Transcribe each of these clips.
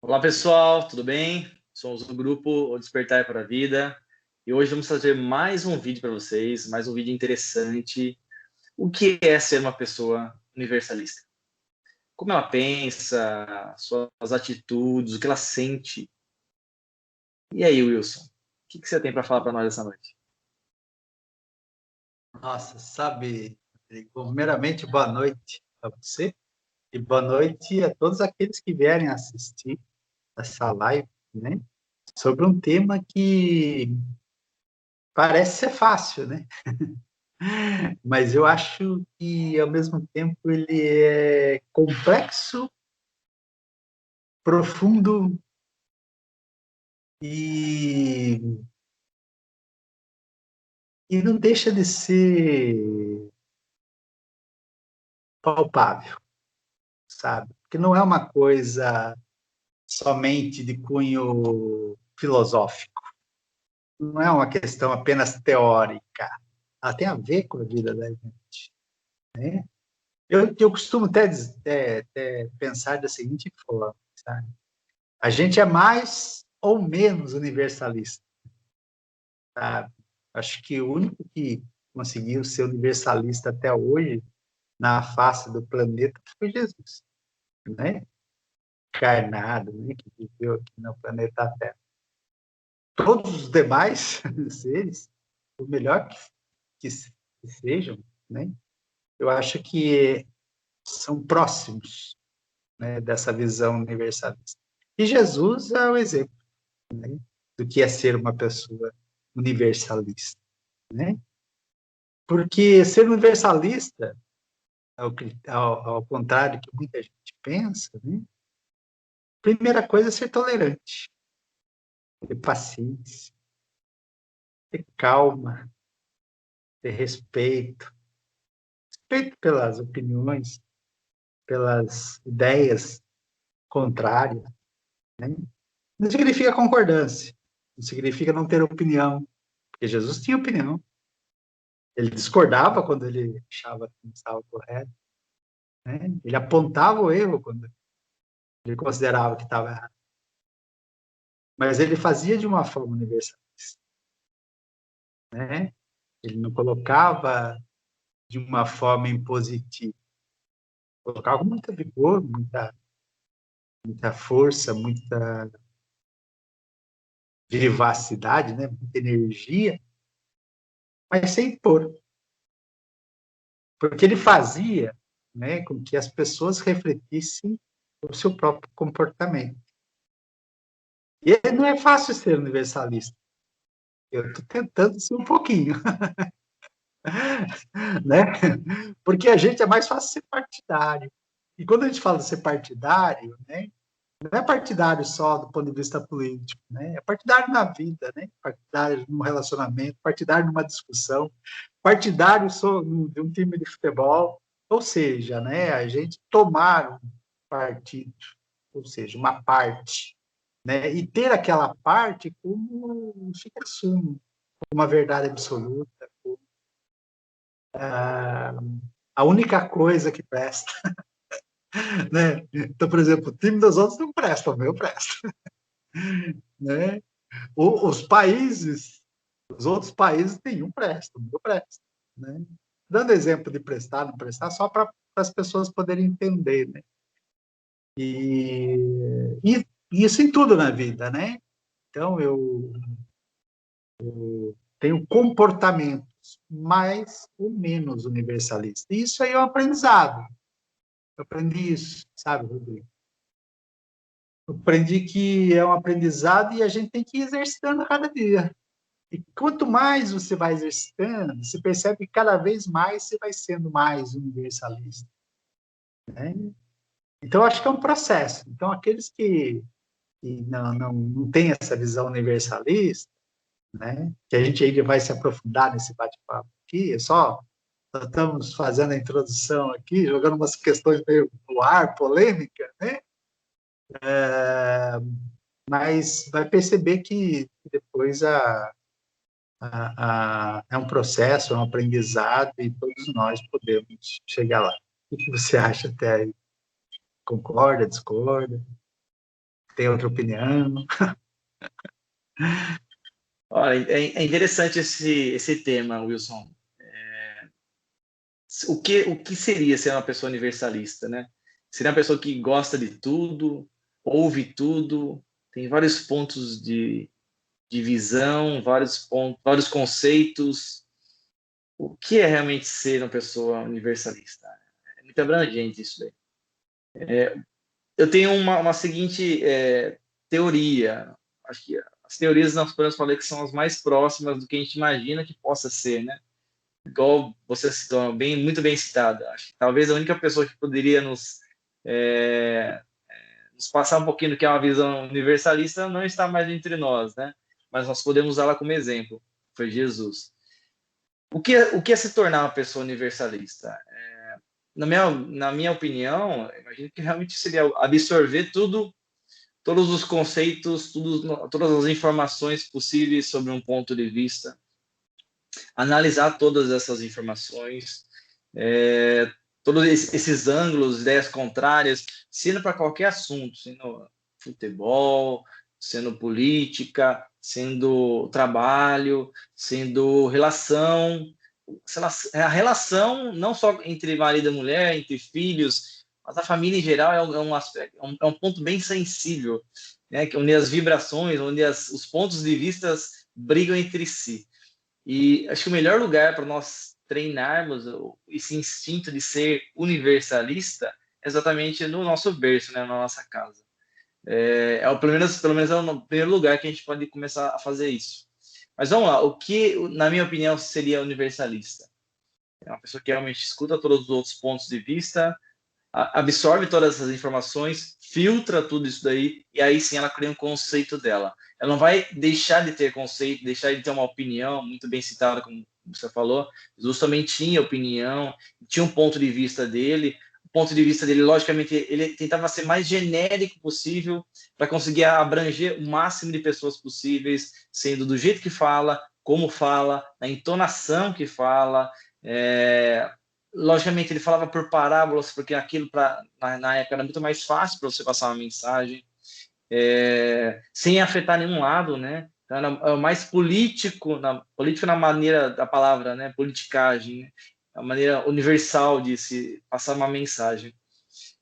Olá pessoal, tudo bem? Somos do grupo O Despertar para a Vida e hoje vamos fazer mais um vídeo para vocês, mais um vídeo interessante. O que é ser uma pessoa universalista? Como ela pensa, suas atitudes, o que ela sente. E aí, Wilson, o que você tem para falar para nós essa noite? Nossa, sabe, Rodrigo, primeiramente, boa noite a você e boa noite a todos aqueles que vierem assistir essa live, né? Sobre um tema que parece ser fácil, né? Mas eu acho que, ao mesmo tempo, ele é complexo, profundo e, e não deixa de ser palpável, sabe? Porque não é uma coisa somente de cunho filosófico. Não é uma questão apenas teórica. Ela tem a ver com a vida da gente. Né? Eu costumo até pensar da seguinte forma, sabe? A gente é mais ou menos universalista. Sabe? Acho que o único que conseguiu ser universalista até hoje na face do planeta foi Jesus, né? Encarnado, né? Que viveu aqui no planeta Terra. Todos os demais seres, por melhor que sejam, né, eu acho que são próximos, né, dessa visão universalista. E Jesus é o exemplo, né, do que é ser uma pessoa universalista. Né? Porque ser universalista, ao contrário do que muita gente pensa, né, primeira coisa é ser tolerante, ter paciência, ter calma, ter respeito pelas opiniões, pelas ideias contrárias. Né? Não significa concordância, não significa não ter opinião, porque Jesus tinha opinião. Ele discordava quando ele achava que não estava correto. Né? Ele apontava o erro quando ele considerava que estava errado. Mas ele fazia de uma forma universalista. Né? Ele não colocava de uma forma impositiva. Colocava com muita vigor, muita força, muita vivacidade, né? Muita energia, mas sem impor. Porque ele fazia, né, com que as pessoas refletissem o seu próprio comportamento. E não é fácil ser universalista. Eu estou tentando ser um pouquinho. Né? Porque a gente é mais fácil ser partidário. E quando a gente fala de ser partidário, né, não é partidário só do ponto de vista político, né? É partidário na vida, né? Partidário num relacionamento, partidário numa discussão, partidário de um time de futebol, ou seja, né? A gente tomar um partido, ou seja, uma parte, né? E ter aquela parte como um fixo, uma verdade absoluta, a única coisa que presta, né? Então, por exemplo, o time dos outros não presta, o meu presta, né? Os países, os outros países, nenhum presta, o meu presta, né? Dando exemplo de prestar, não prestar, só para as pessoas poderem entender, né? E isso em tudo na vida, né? Então, eu tenho comportamentos mais ou menos universalistas. E isso aí é um aprendizado. Eu aprendi isso, sabe, Rodrigo? Eu aprendi que é um aprendizado e a gente tem que ir exercitando a cada dia. E quanto mais você vai exercitando, você percebe que cada vez mais você vai sendo mais universalista. Né? Então, acho que é um processo. Então, aqueles que não têm essa visão universalista, né, que a gente ainda vai se aprofundar nesse bate-papo aqui, só estamos fazendo a introdução aqui, jogando umas questões meio no ar, polêmica, né? Mas vai perceber que depois é um processo, é um aprendizado e todos nós podemos chegar lá. O que você acha até aí? Concorda, discorda? tem outra opinião. Olha, é interessante esse tema, Wilson. O que seria ser uma pessoa universalista, né? Seria uma pessoa que gosta de tudo, ouve tudo, tem vários pontos de visão, vários pontos, vários conceitos. O que é realmente ser uma pessoa universalista? É muito abrangente isso daí. Eu tenho uma seguinte teoria. Acho que as teorias nós podemos falar que são as mais próximas do que a gente imagina que possa ser, né? Igual você citou, muito bem citada. Acho que talvez a única pessoa que poderia é, nos passar um pouquinho do que é uma visão universalista não está mais entre nós, né? Mas nós podemos usá-la como exemplo. Foi Jesus. O que é se tornar uma pessoa universalista? Na minha opinião, eu imagino que realmente seria absorver todos os conceitos, todas as informações possíveis sobre um ponto de vista, analisar todas essas informações, todos esses ângulos, ideias contrárias, sendo para qualquer assunto, sendo futebol, sendo política, sendo trabalho, sendo relação, a relação não só entre marido e mulher, entre filhos, mas a família em geral é um aspecto, é um ponto bem sensível, né? Onde as vibrações, onde os pontos de vista brigam entre si. E acho que o melhor lugar para nós treinarmos esse instinto de ser universalista é exatamente no nosso berço, né, na nossa casa. Pelo menos é o primeiro lugar que a gente pode começar a fazer isso. Mas vamos lá, o que, na minha opinião, seria universalista? É uma pessoa que realmente escuta todos os outros pontos de vista, absorve todas essas informações, filtra tudo isso daí, e aí sim ela cria um conceito dela. Ela não vai deixar de ter conceito, deixar de ter uma opinião, muito bem citada, como você falou. Jesus também tinha opinião, tinha um ponto de vista dele. O ponto de vista dele, logicamente, ele tentava ser mais genérico possível para conseguir abranger o máximo de pessoas possíveis, sendo do jeito que fala, como fala, na entonação que fala, logicamente ele falava por parábolas, porque aquilo na época era muito mais fácil para você passar uma mensagem, sem afetar nenhum lado, né? Então, era mais político na maneira da palavra, né? Politicagem, né? A maneira universal de se passar uma mensagem.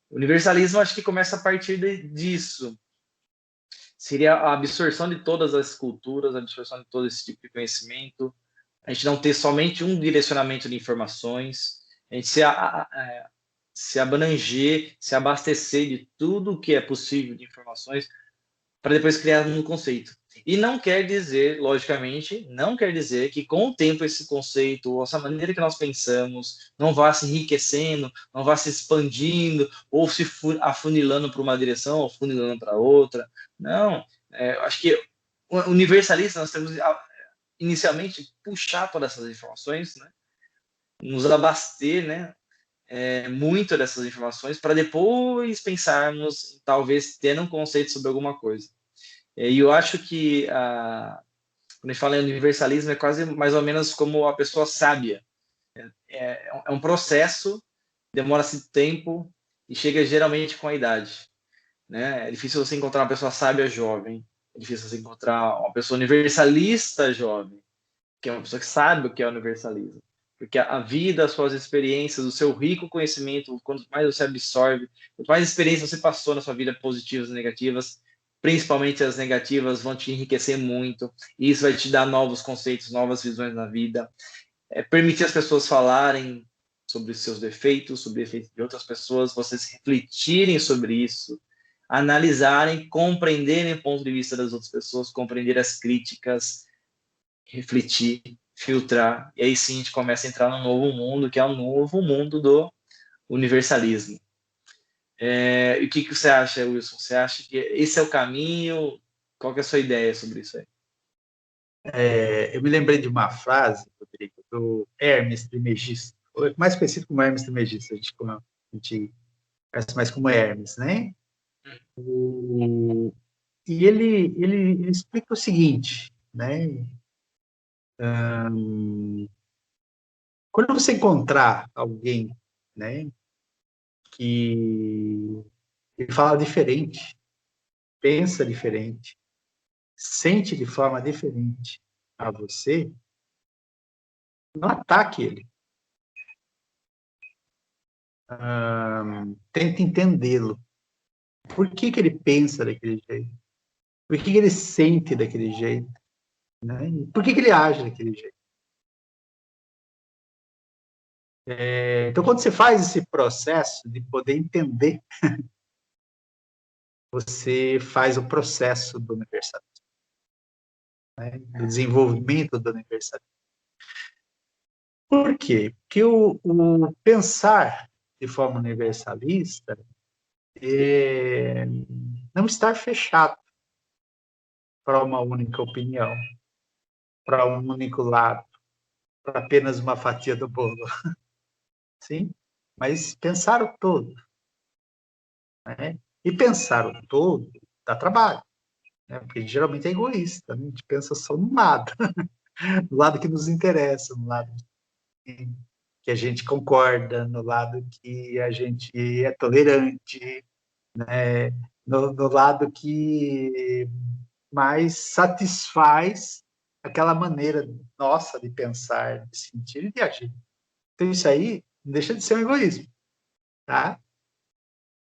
O universalismo acho que começa a partir disso. Seria a absorção de todas as culturas, a absorção de todo esse tipo de conhecimento, a gente não ter somente um direcionamento de informações, a gente se abranger, se abastecer de tudo que é possível de informações para depois criar um conceito. E não quer dizer, logicamente, não quer dizer que com o tempo esse conceito, ou essa maneira que nós pensamos, não vá se enriquecendo, não vá se expandindo, ou se afunilando para uma direção, ou funilando para outra. Não, acho que universalista nós temos inicialmente puxar todas essas informações, né? Nos abaster, né? Muito dessas informações para depois pensarmos em talvez ter um conceito sobre alguma coisa. E eu acho que quando a gente fala em universalismo é quase mais ou menos como a pessoa sábia. É um processo, demora-se tempo e chega geralmente com a idade. Né? É difícil você encontrar uma pessoa sábia jovem, é difícil você encontrar uma pessoa universalista jovem, que é uma pessoa que sabe o que é universalismo. Porque a vida, as suas experiências, o seu rico conhecimento, quanto mais você absorve, quanto mais experiências você passou na sua vida, positivas e negativas, principalmente as negativas, vão te enriquecer muito. E isso vai te dar novos conceitos, novas visões na vida. Permitir as pessoas falarem sobre os seus defeitos, sobre defeitos de outras pessoas, vocês refletirem sobre isso, analisarem, compreenderem o ponto de vista das outras pessoas, compreender as críticas, refletir, filtrar, e aí sim a gente começa a entrar num novo mundo, que é o novo mundo do universalismo. E o que você acha, Wilson? Você acha que esse é o caminho? Qual que é a sua ideia sobre isso aí? Eu me lembrei de uma frase, Rodrigo, do Hermes Trismegisto, mais conhecido como Hermes Trismegisto, a gente conhece mais como Hermes, né? E ele explica o seguinte, né? Quando você encontrar alguém, né, que fala diferente, pensa diferente, sente de forma diferente a você, não ataque ele. Tente entendê-lo. Por que ele pensa daquele jeito? Por que ele sente daquele jeito? Né? Por que ele age daquele jeito? Então, quando você faz esse processo de poder entender, você faz o processo do universalismo, né? Do desenvolvimento do universalismo. Por quê? Porque o pensar de forma universalista é não estar fechado para uma única opinião, para um único lado, para apenas uma fatia do bolo, sim? Mas pensar o todo, né? E pensar o todo dá trabalho, né? Porque a gente geralmente é egoísta, né? A gente pensa só no lado, no lado que nos interessa, no lado que a gente concorda, no lado que a gente é tolerante, né? No lado que mais satisfaz aquela maneira nossa de pensar, de sentir e de agir. Então, isso aí não deixa de ser um egoísmo, tá?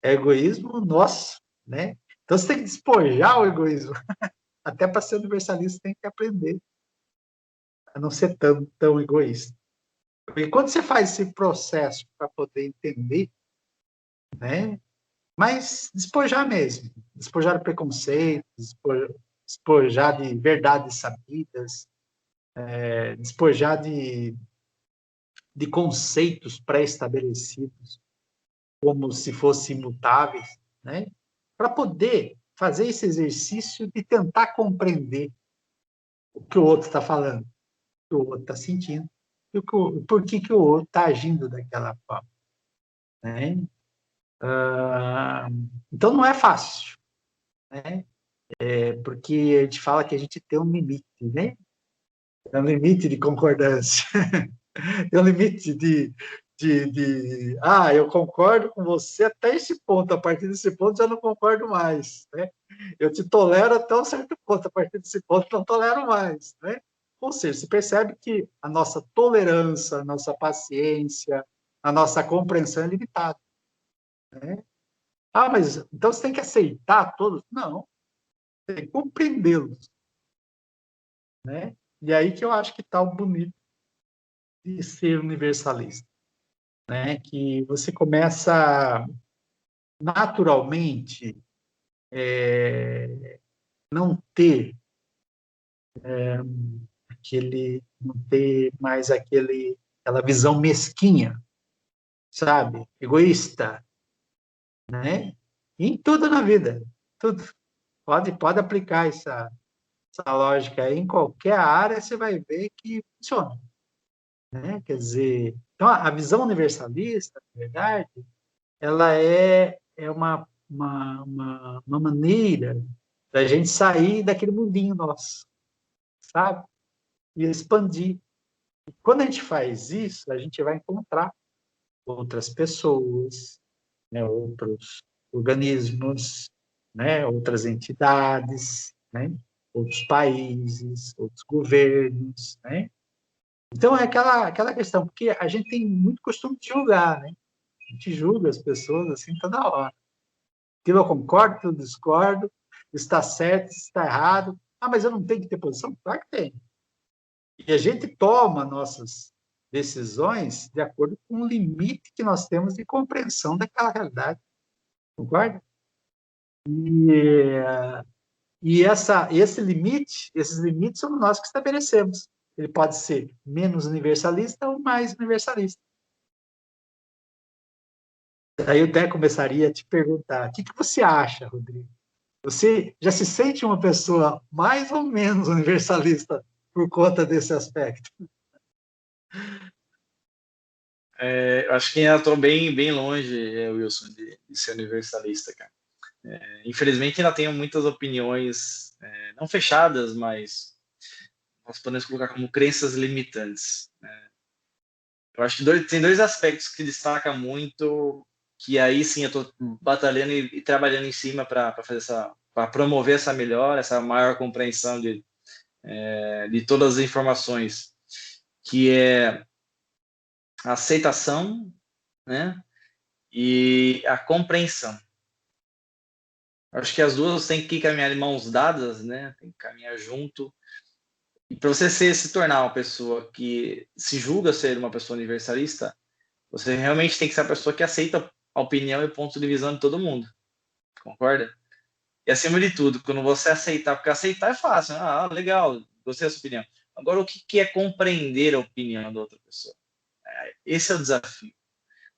É egoísmo nosso, né? Então, você tem que despojar o egoísmo. Até para ser universalista, tem que aprender a não ser tão egoísta. Porque quando você faz esse processo para poder entender, né? Mas despojar mesmo, despojar de preconceito, despojar de verdades sabidas, despojar de conceitos pré-estabelecidos, como se fossem imutáveis, né? Para poder fazer esse exercício de tentar compreender o que o outro está falando, o que o outro está sentindo, e por que o outro está agindo daquela forma, né? Então, não é fácil, né? Porque a gente fala que a gente tem um limite, né? É um limite de concordância, é um limite eu concordo com você até esse ponto, a partir desse ponto já não concordo mais, né? Eu te tolero até um certo ponto, a partir desse ponto não tolero mais, né? Ou seja, você percebe que a nossa tolerância, a nossa paciência, a nossa compreensão é limitada, né? Mas então você tem que aceitar todos? Não, tem que compreendê-los, né? E aí que eu acho que está o bonito de ser universalista, né? Que você começa naturalmente não ter não ter mais aquela visão mesquinha, sabe? Egoísta, né? Em tudo na vida, tudo. Pode aplicar essa lógica aí em qualquer área, você vai ver que funciona, né? Quer dizer, então a visão universalista, na verdade, ela é uma maneira da gente sair daquele mundinho nosso, sabe? E expandir. E quando a gente faz isso, a gente vai encontrar outras pessoas, né, outros organismos, né, outras entidades, né, outros países, outros governos, né? Então é aquela questão, porque a gente tem muito costume de julgar, né? A gente julga as pessoas assim toda hora. Aquilo eu concordo, aquilo eu discordo, está certo, está errado. Mas eu não tenho que ter posição? Claro que tem. E a gente toma nossas decisões de acordo com o limite que nós temos de compreensão daquela realidade. Concorda? Esses limites somos nós que estabelecemos. Ele pode ser menos universalista ou mais universalista. Aí eu até começaria a te perguntar, o que você acha, Rodrigo? Você já se sente uma pessoa mais ou menos universalista por conta desse aspecto? Eu acho que ainda estou bem longe, Wilson, de ser universalista, cara. Infelizmente ainda tenho muitas opiniões não fechadas, mas nós podemos colocar como crenças limitantes, né? Eu acho que tem dois aspectos que destaca muito, que aí sim eu estou batalhando e trabalhando em cima para fazer essa para promover essa melhora, essa maior compreensão de todas as informações, que é a aceitação, né? E a compreensão. Acho que as duas têm que caminhar de mãos dadas, né? Tem que caminhar junto. E para você se tornar uma pessoa que se julga ser uma pessoa universalista, você realmente tem que ser a pessoa que aceita a opinião e o ponto de visão de todo mundo. Concorda? E acima de tudo, quando você aceitar, porque aceitar é fácil, né? Ah, legal, gostei da sua opinião. Agora, o que é compreender a opinião da outra pessoa? Esse é o desafio.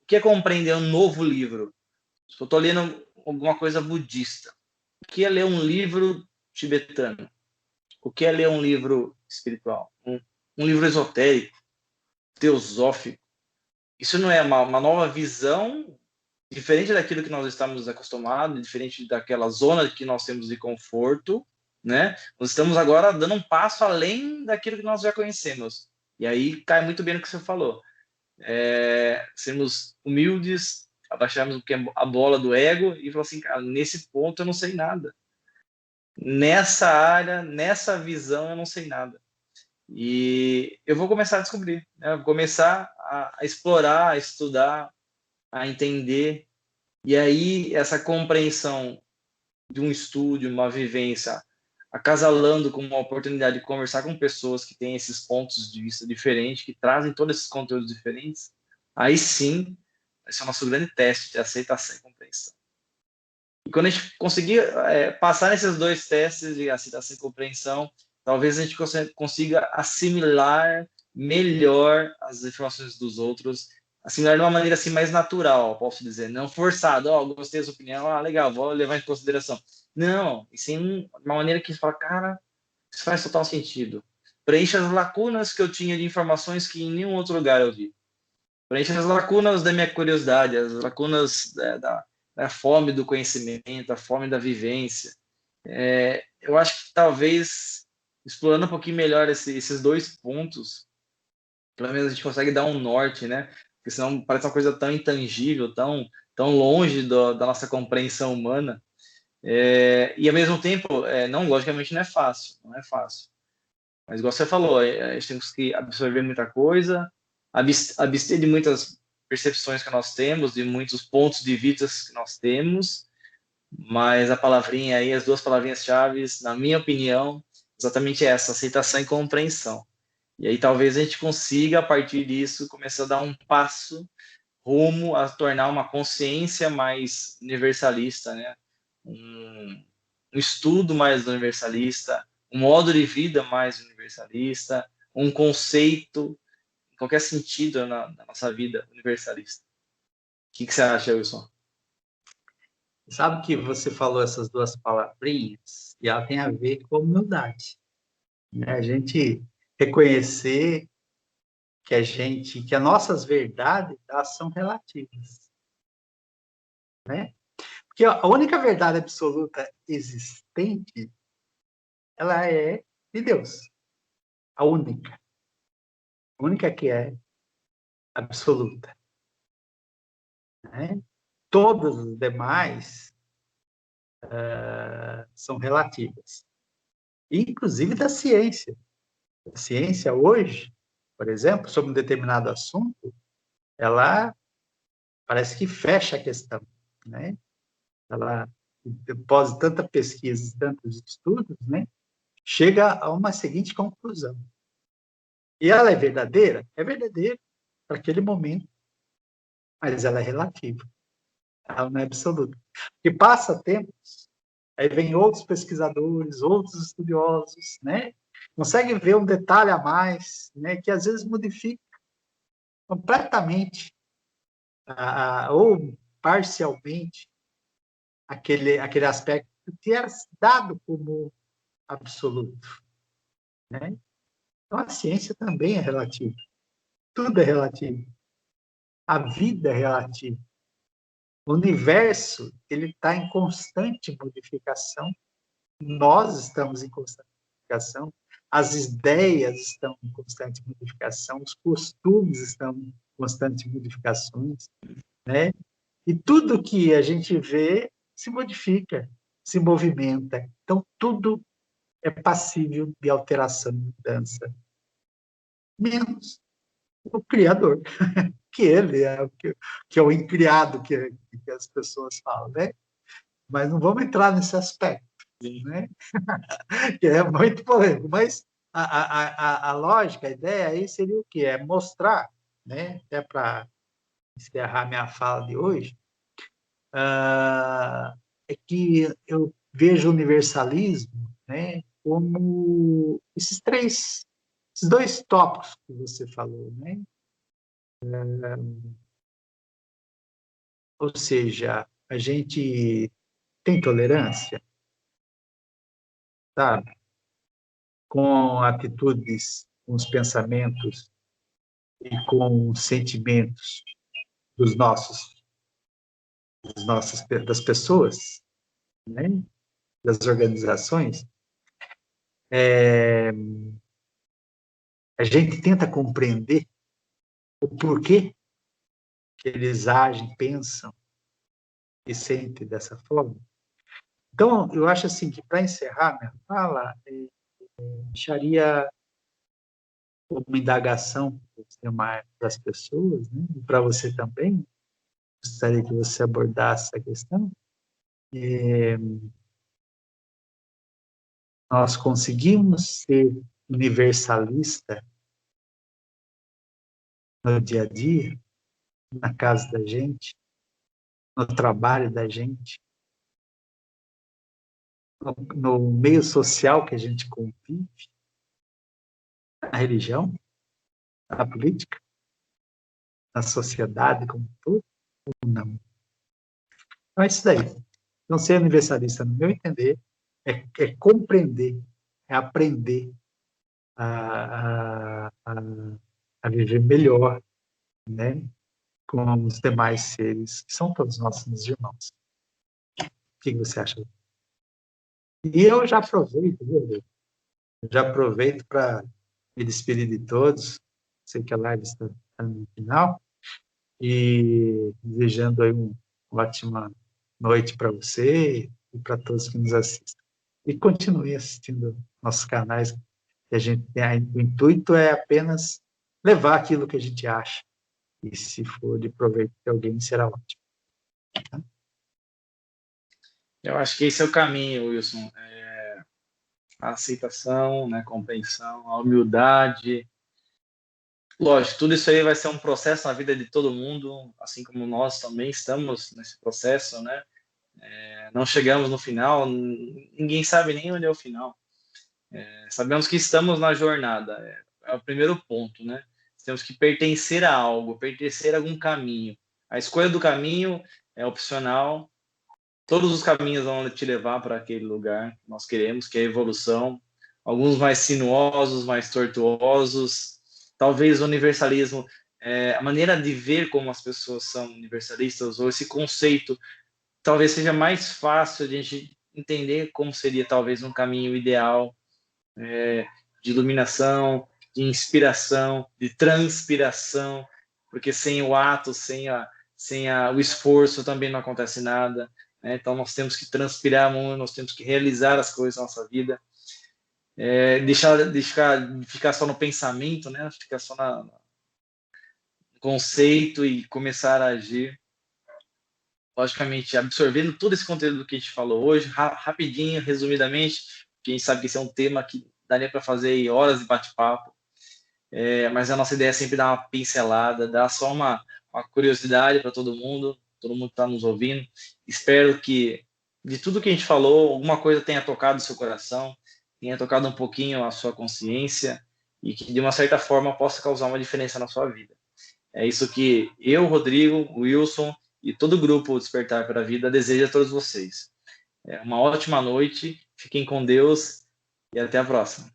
O que é compreender um novo livro? Se eu estou lendo alguma coisa budista, o que é ler um livro tibetano? O que é ler um livro espiritual? Um livro esotérico, teosófico? Isso não é uma nova visão diferente daquilo que nós estamos acostumados, diferente daquela zona que nós temos de conforto, né? Nós estamos agora dando um passo além daquilo que nós já conhecemos. E aí cai muito bem no que você falou. Sermos humildes, abaixarmos a bola do ego e falar assim, cara, nesse ponto eu não sei nada. Nessa área, nessa visão eu não sei nada. E eu vou começar a descobrir, né? Vou começar a explorar, a estudar, a entender. E aí essa compreensão de um estudo, uma vivência, acasalando com uma oportunidade de conversar com pessoas que têm esses pontos de vista diferentes, que trazem todos esses conteúdos diferentes, aí sim vai ser o nosso grande teste de aceitação e compreensão. E quando a gente conseguir passar nesses dois testes de aceitação e compreensão, talvez a gente consiga assimilar melhor as informações dos outros, assimilar de uma maneira assim mais natural, posso dizer, não forçado. Gostei da sua opinião, legal, vou levar em consideração. Não, e sim uma maneira que você fala, cara, isso faz total sentido. Preencha as lacunas que eu tinha de informações que em nenhum outro lugar eu vi. Preencha as lacunas da minha curiosidade, as lacunas da fome do conhecimento, a fome da vivência. Eu acho que talvez, explorando um pouquinho melhor esses dois pontos, pelo menos a gente consegue dar um norte, né? Porque senão parece uma coisa tão intangível, tão longe da nossa compreensão humana. E ao mesmo tempo, não, logicamente não é fácil, não é fácil. Mas igual você falou, a gente tem que absorver muita coisa, abster de muitas percepções que nós temos, de muitos pontos de vista que nós temos, mas a palavrinha aí, as duas palavrinhas-chave, na minha opinião, exatamente essa, aceitação e compreensão. E aí talvez a gente consiga, a partir disso, começar a dar um passo rumo a tornar uma consciência mais universalista, né? Um estudo mais universalista, um modo de vida mais universalista, um conceito, em qualquer sentido na nossa vida universalista. O que você acha, Wilson? Sabe que você falou essas duas palavrinhas e ela tem a ver com humildade, né? A gente reconhecer que as nossas verdades, elas são relativas, né? Porque a única verdade absoluta existente, ela é de Deus. A única que é absoluta, né? Todas as demais são relativas, inclusive da ciência. A ciência hoje, por exemplo, sobre um determinado assunto, ela parece que fecha a questão, né? Ela, após tanta pesquisa, tantos estudos, né, chega a uma seguinte conclusão. E ela é verdadeira? É verdadeira para aquele momento, mas ela é relativa. Ela não é absoluta. Porque passa tempos, aí vem outros pesquisadores, outros estudiosos, né, conseguem ver um detalhe a mais, né, que às vezes modifica completamente ou parcialmente aquele aspecto que era dado como absoluto, né? Então a ciência também é relativa, tudo é relativo, a vida é relativa, o universo ele está em constante modificação, nós estamos em constante modificação, as ideias estão em constante modificação, os costumes estão em constante modificações, né? E tudo que a gente vê se modifica, se movimenta. Então, tudo é passível de alteração e mudança, menos o Criador, que ele é que é o incriado que as pessoas falam, né? Mas não vamos entrar nesse aspecto, né? Que é muito polêmico. Mas a lógica, a ideia aí seria o quê? É mostrar, né? Até para encerrar minha fala de hoje, é que eu vejo o universalismo, né, como esses dois tópicos que você falou, né? Ou seja, a gente tem tolerância, sabe? Com atitudes, com os pensamentos e com os sentimentos dos das pessoas, né? Das organizações. A gente tenta compreender o porquê que eles agem, pensam e sentem dessa forma. Então, eu acho assim que, para encerrar minha fala, deixaria uma indagação das pessoas, né? E para você também, gostaria que você abordasse essa questão. Nós conseguimos ser universalista no dia a dia, na casa da gente, no trabalho da gente, no meio social que a gente convive, na religião, na política, na sociedade como um todo, ou não? Então, é isso daí. Então, ser universalista, no meu entender, é compreender, é aprender a viver melhor, né, com os demais seres, que são todos nossos irmãos. O que você acha? E eu já aproveito, viu? Já aproveito para me despedir de todos. Sei que a live está no final. E desejando aí uma ótima noite para você e para todos que nos assistem. E continue assistindo nossos canais, que a gente tem, o intuito é apenas levar aquilo que a gente acha. E se for de proveito de alguém, será ótimo. Eu acho que esse é o caminho, Wilson. A aceitação, né, compreensão, a humildade. Lógico, tudo isso aí vai ser um processo na vida de todo mundo, assim como nós também estamos nesse processo, né? Não chegamos no final, ninguém sabe nem onde é o final. Sabemos que estamos na jornada, é o primeiro ponto, né? Temos que pertencer a algo, pertencer a algum caminho. A escolha do caminho é opcional. Todos os caminhos vão te levar para aquele lugar que nós queremos, que é a evolução. Alguns mais sinuosos, mais tortuosos. Talvez o universalismo, a maneira de ver como as pessoas são universalistas, ou esse conceito, talvez seja mais fácil de a gente entender como seria talvez um caminho ideal, de iluminação, de inspiração, de transpiração, porque sem o ato, o esforço também não acontece nada, né? Então nós temos que transpirar muito, nós temos que realizar as coisas da nossa vida, deixar de ficar só no pensamento, né? Ficar só no conceito e começar a agir. Logicamente, absorvendo todo esse conteúdo que a gente falou hoje, rapidinho, resumidamente, porque a gente sabe que esse é um tema que daria para fazer horas de bate-papo, mas a nossa ideia é sempre dar uma pincelada, dar só uma curiosidade para todo mundo que está nos ouvindo. Espero que, de tudo que a gente falou, alguma coisa tenha tocado o seu coração, tenha tocado um pouquinho a sua consciência e que, de uma certa forma, possa causar uma diferença na sua vida. É isso que eu, Rodrigo, Wilson e todo o grupo Despertar para a Vida deseja a todos vocês. Uma ótima noite, fiquem com Deus e até a próxima.